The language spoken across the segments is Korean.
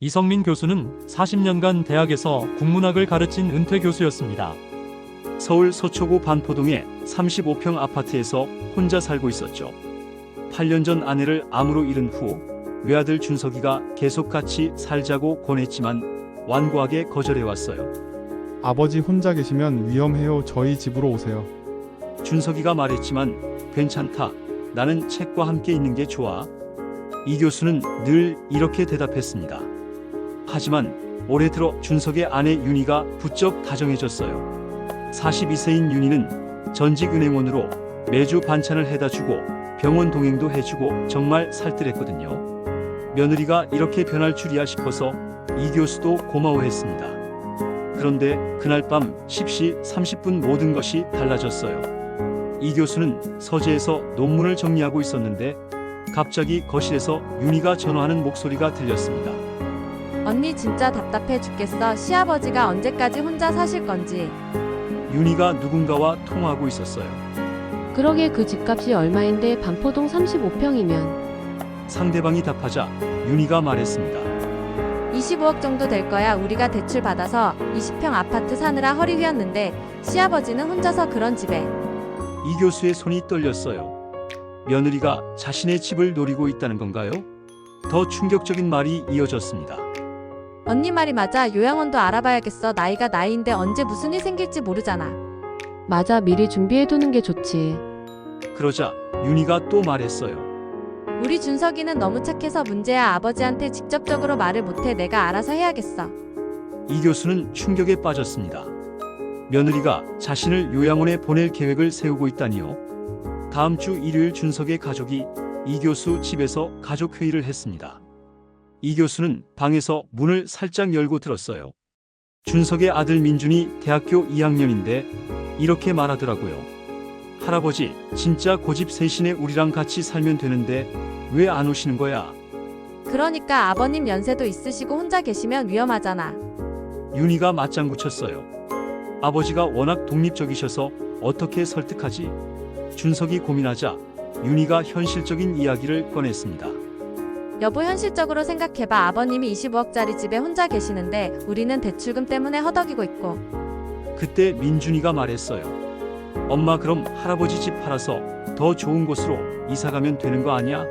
이성민 교수는 40년간 대학에서 국문학을 가르친 은퇴 교수였습니다. 서울 서초구 반포동의 35평 아파트에서 혼자 살고 있었죠. 8년 전 아내를 암으로 잃은 후 외아들 준석이가 계속 같이 살자고 권했지만 완고하게 거절해왔어요. 아버지 혼자 계시면 위험해요. 저희 집으로 오세요. 준석이가 말했지만 괜찮다. 나는 책과 함께 있는 게 좋아. 이 교수는 늘 이렇게 대답했습니다. 하지만 올해 들어 준석의 아내 윤희가 부쩍 다정해졌어요. 42세인 윤희는 전직 은행원으로 매주 반찬을 해다 주고 병원 동행도 해주고 정말 살뜰했거든요. 며느리가 이렇게 변할 줄이야 싶어서 이 교수도 고마워했습니다. 그런데 그날 밤 10시 30분 모든 것이 달라졌어요. 이 교수는 서재에서 논문을 정리하고 있었는데 갑자기 거실에서 윤희가 전화하는 목소리가 들렸습니다. 언니 진짜 답답해 죽겠어. 시아버지가 언제까지 혼자 사실 건지. 윤희가 누군가와 통화하고 있었어요. 그러게 그 집값이 얼마인데 반포동 35평이면. 상대방이 답하자 윤희가 말했습니다. 25억 정도 될 거야. 우리가 대출 받아서 20평 아파트 사느라 허리 휘었는데 시아버지는 혼자서 그런 집에. 이 교수의 손이 떨렸어요. 며느리가 자신의 집을 노리고 있다는 건가요? 더 충격적인 말이 이어졌습니다. 언니 말이 맞아. 요양원도 알아봐야겠어. 나이가 나이인데 언제 무슨 일 생길지 모르잖아. 맞아, 미리 준비해두는 게 좋지. 그러자 윤희가 또 말했어요. 우리 준석이는 너무 착해서 문제야. 아버지한테 직접적으로 말을 못해. 내가 알아서 해야겠어. 이 교수는 충격에 빠졌습니다. 며느리가 자신을 요양원에 보낼 계획을 세우고 있다니요. 다음 주 일요일 준석의 가족이 이 교수 집에서 가족회의를 했습니다. 이 교수는 방에서 문을 살짝 열고 들었어요. 준석의 아들 민준이 대학교 2학년인데 이렇게 말하더라고요. 할아버지, 진짜 고집 세시네. 우리랑 같이 살면 되는데 왜 안 오시는 거야? 그러니까 아버님 연세도 있으시고 혼자 계시면 위험하잖아. 윤희가 맞장구 쳤어요. 아버지가 워낙 독립적이셔서 어떻게 설득하지? 준석이 고민하자 윤희가 현실적인 이야기를 꺼냈습니다. 여보, 현실적으로 생각해봐. 아버님이 25억짜리 집에 혼자 계시는데 우리는 대출금 때문에 허덕이고 있고. 그때 민준이가 말했어요. 엄마, 그럼 할아버지 집 팔아서 더 좋은 곳으로 이사가면 되는 거 아니야?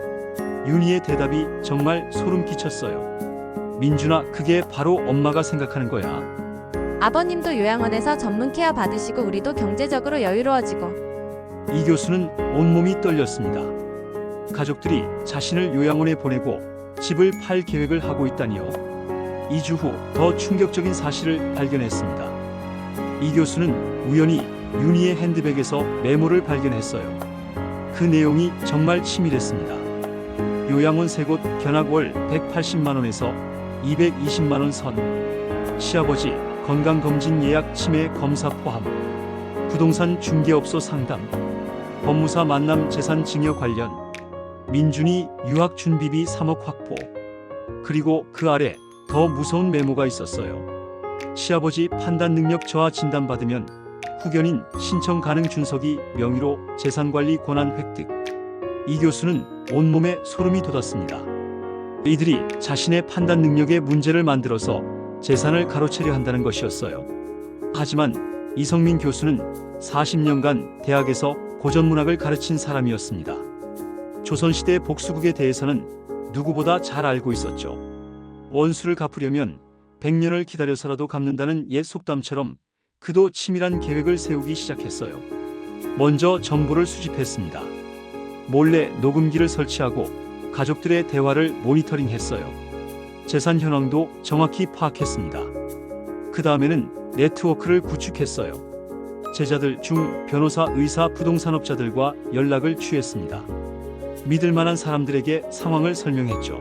윤희의 대답이 정말 소름 끼쳤어요. 민준아, 그게 바로 엄마가 생각하는 거야. 아버님도 요양원에서 전문 케어 받으시고 우리도 경제적으로 여유로워지고. 이 교수는 온몸이 떨렸습니다. 가족들이 자신을 요양원에 보내고 집을 팔 계획을 하고 있다니요. 2주 후 더 충격적인 사실을 발견했습니다. 이 교수는 우연히 윤희의 핸드백에서 메모를 발견했어요. 그 내용이 정말 치밀했습니다. 요양원 3곳 견학 월 180만 원에서 220만 원 선. 시아버지 건강검진 예약 치매 검사 포함. 부동산 중개업소 상담. 법무사 만남 재산 증여 관련. 민준이 유학 준비비 3억 확보. 그리고 그 아래 더 무서운 메모가 있었어요. 시아버지 판단 능력 저하 진단받으면 후견인 신청 가능. 준석이 명의로 재산관리 권한 획득. 이 교수는 온몸에 소름이 돋았습니다. 이들이 자신의 판단 능력에 문제를 만들어서 재산을 가로채려 한다는 것이었어요. 하지만 이성민 교수는 40년간 대학에서 고전문학을 가르친 사람이었습니다. 조선시대 복수국에 대해서는 누구보다 잘 알고 있었죠. 원수를 갚으려면 100년을 기다려서라도 갚는다는 옛 속담처럼 그도 치밀한 계획을 세우기 시작했어요. 먼저 정보를 수집했습니다. 몰래 녹음기를 설치하고 가족들의 대화를 모니터링했어요. 재산 현황도 정확히 파악했습니다. 그 다음에는 네트워크를 구축했어요. 제자들 중 변호사, 의사, 부동산업자들과 연락을 취했습니다. 믿을 만한 사람들에게 상황을 설명했죠.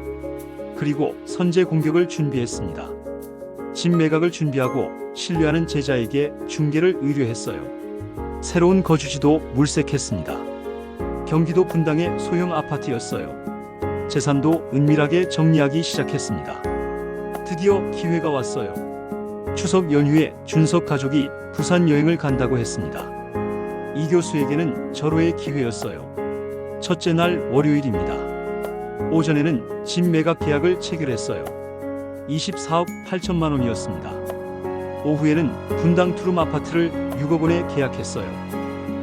그리고 선제 공격을 준비했습니다. 집 매각을 준비하고 신뢰하는 제자에게 중개를 의뢰했어요. 새로운 거주지도 물색했습니다. 경기도 분당의 소형 아파트였어요. 재산도 은밀하게 정리하기 시작했습니다. 드디어 기회가 왔어요. 추석 연휴에 준석 가족이 부산 여행을 간다고 했습니다. 이 교수에게는 절호의 기회였어요. 첫째 날 월요일입니다. 오전에는 집 매각 계약을 체결했어요. 24억 8천만 원이었습니다. 오후에는 분당 투룸 아파트를 6억 원에 계약했어요.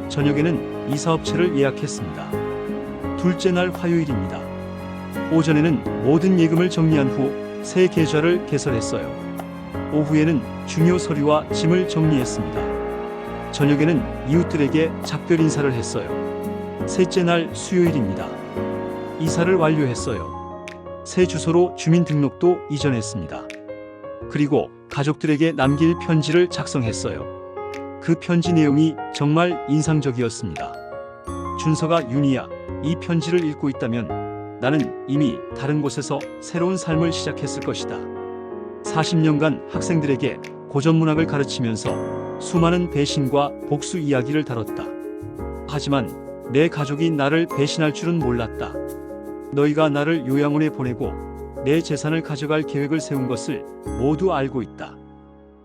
저녁에는 이사업체를 예약했습니다. 둘째 날 화요일입니다. 오전에는 모든 예금을 정리한 후 새 계좌를 개설했어요. 오후에는 중요 서류와 짐을 정리했습니다. 저녁에는 이웃들에게 작별 인사를 했어요. 셋째 날 수요일입니다. 이사를 완료했어요. 새 주소로 주민등록도 이전했습니다. 그리고 가족들에게 남길 편지를 작성했어요. 그 편지 내용이 정말 인상적이었습니다. 준서가 윤희야, 이 편지를 읽고 있다면 나는 이미 다른 곳에서 새로운 삶을 시작했을 것이다. 40년간 학생들에게 고전문학을 가르치면서 수많은 배신과 복수 이야기를 다뤘다. 하지만 내 가족이 나를 배신할 줄은 몰랐다. 너희가 나를 요양원에 보내고 내 재산을 가져갈 계획을 세운 것을 모두 알고 있다.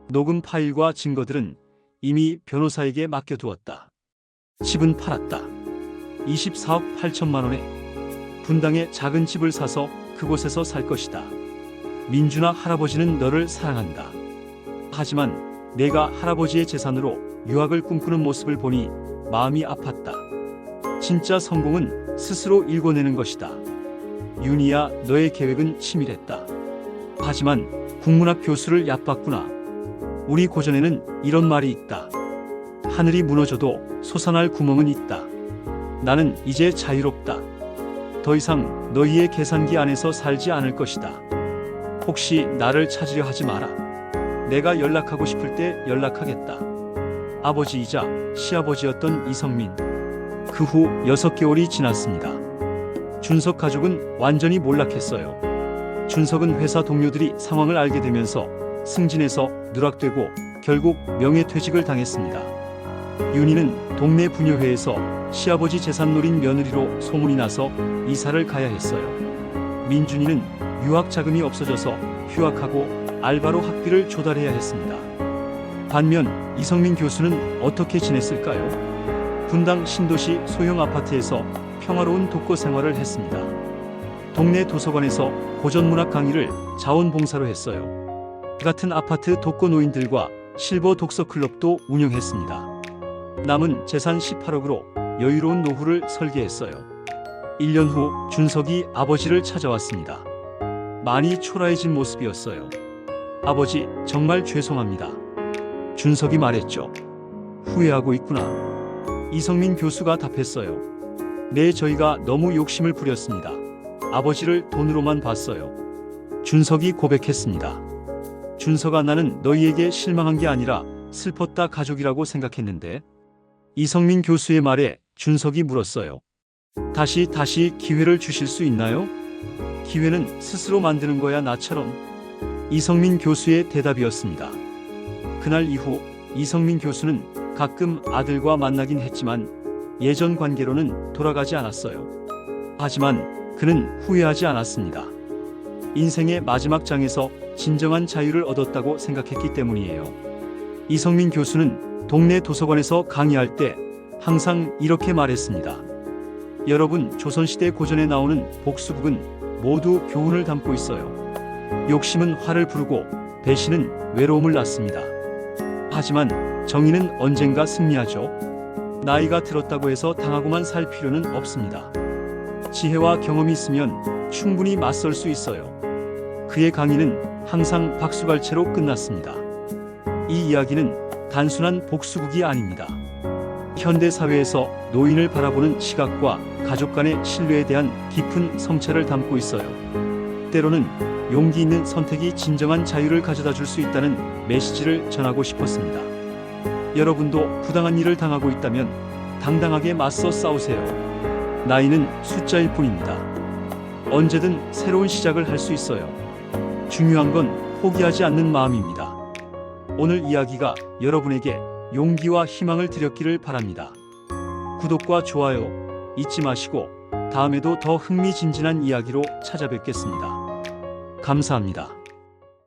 녹음 파일과 증거들은 이미 변호사에게 맡겨두었다. 집은 팔았다. 24억 8천만 원에 분당에 작은 집을 사서 그곳에서 살 것이다. 민준아, 할아버지는 너를 사랑한다. 하지만 내가 할아버지의 재산으로 유학을 꿈꾸는 모습을 보니 마음이 아팠다. 진짜 성공은 스스로 일궈내는 것이다. 윤희야, 너의 계획은 치밀했다. 하지만 국문학 교수를 얕봤구나. 우리 고전에는 이런 말이 있다. 하늘이 무너져도 솟아날 구멍은 있다. 나는 이제 자유롭다. 더 이상 너희의 계산기 안에서 살지 않을 것이다. 혹시 나를 찾으려 하지 마라. 내가 연락하고 싶을 때 연락하겠다. 아버지이자 시아버지였던 이성민. 그 후 6개월이 지났습니다. 준석 가족은 완전히 몰락했어요. 준석은 회사 동료들이 상황을 알게 되면서 승진해서 누락되고 결국 명예퇴직을 당했습니다. 윤희는 동네 부녀회에서 시아버지 재산 노린 며느리로 소문이 나서 이사를 가야 했어요. 민준이는 유학 자금이 없어져서 휴학하고 알바로 학비를 조달해야 했습니다. 반면 이성민 교수는 어떻게 지냈을까요? 분당 신도시 소형 아파트에서 평화로운 독거 생활을 했습니다. 동네 도서관에서 고전문학 강의를 자원봉사로 했어요. 같은 아파트 독거 노인들과 실버 독서 클럽도 운영했습니다. 남은 재산 18억으로 여유로운 노후를 설계했어요. 1년 후 준석이 아버지를 찾아왔습니다. 많이 초라해진 모습이었어요. 아버지, 정말 죄송합니다. 준석이 말했죠. 후회하고 있구나. 이성민 교수가 답했어요. 네, 저희가 너무 욕심을 부렸습니다. 아버지를 돈으로만 봤어요. 준석이 고백했습니다. 준석아, 나는 너희에게 실망한 게 아니라 슬펐다 가족이라고 생각했는데. 이성민 교수의 말에 준석이 물었어요. 다시 기회를 주실 수 있나요? 기회는 스스로 만드는 거야, 나처럼. 이성민 교수의 대답이었습니다. 그날 이후 이성민 교수는 가끔 아들과 만나긴 했지만 예전 관계로는 돌아가지 않았어요. 하지만 그는 후회하지 않았습니다. 인생의 마지막 장에서 진정한 자유를 얻었다고 생각했기 때문이에요. 이성민 교수는 동네 도서관에서 강의할 때 항상 이렇게 말했습니다. 여러분, 조선시대 고전에 나오는 복수극은 모두 교훈을 담고 있어요. 욕심은 화를 부르고 배신은 외로움을 낳습니다. 하지만 정의는 언젠가 승리하죠. 나이가 들었다고 해서 당하고만 살 필요는 없습니다. 지혜와 경험이 있으면 충분히 맞설 수 있어요. 그의 강의는 항상 박수갈채로 끝났습니다. 이 이야기는 단순한 복수극이 아닙니다. 현대 사회에서 노인을 바라보는 시각과 가족 간의 신뢰에 대한 깊은 성찰을 담고 있어요. 때로는 용기 있는 선택이 진정한 자유를 가져다 줄 수 있다는 메시지를 전하고 싶었습니다. 여러분도 부당한 일을 당하고 있다면 당당하게 맞서 싸우세요. 나이는 숫자일 뿐입니다. 언제든 새로운 시작을 할 수 있어요. 중요한 건 포기하지 않는 마음입니다. 오늘 이야기가 여러분에게 용기와 희망을 드렸기를 바랍니다. 구독과 좋아요 잊지 마시고 다음에도 더 흥미진진한 이야기로 찾아뵙겠습니다. 감사합니다.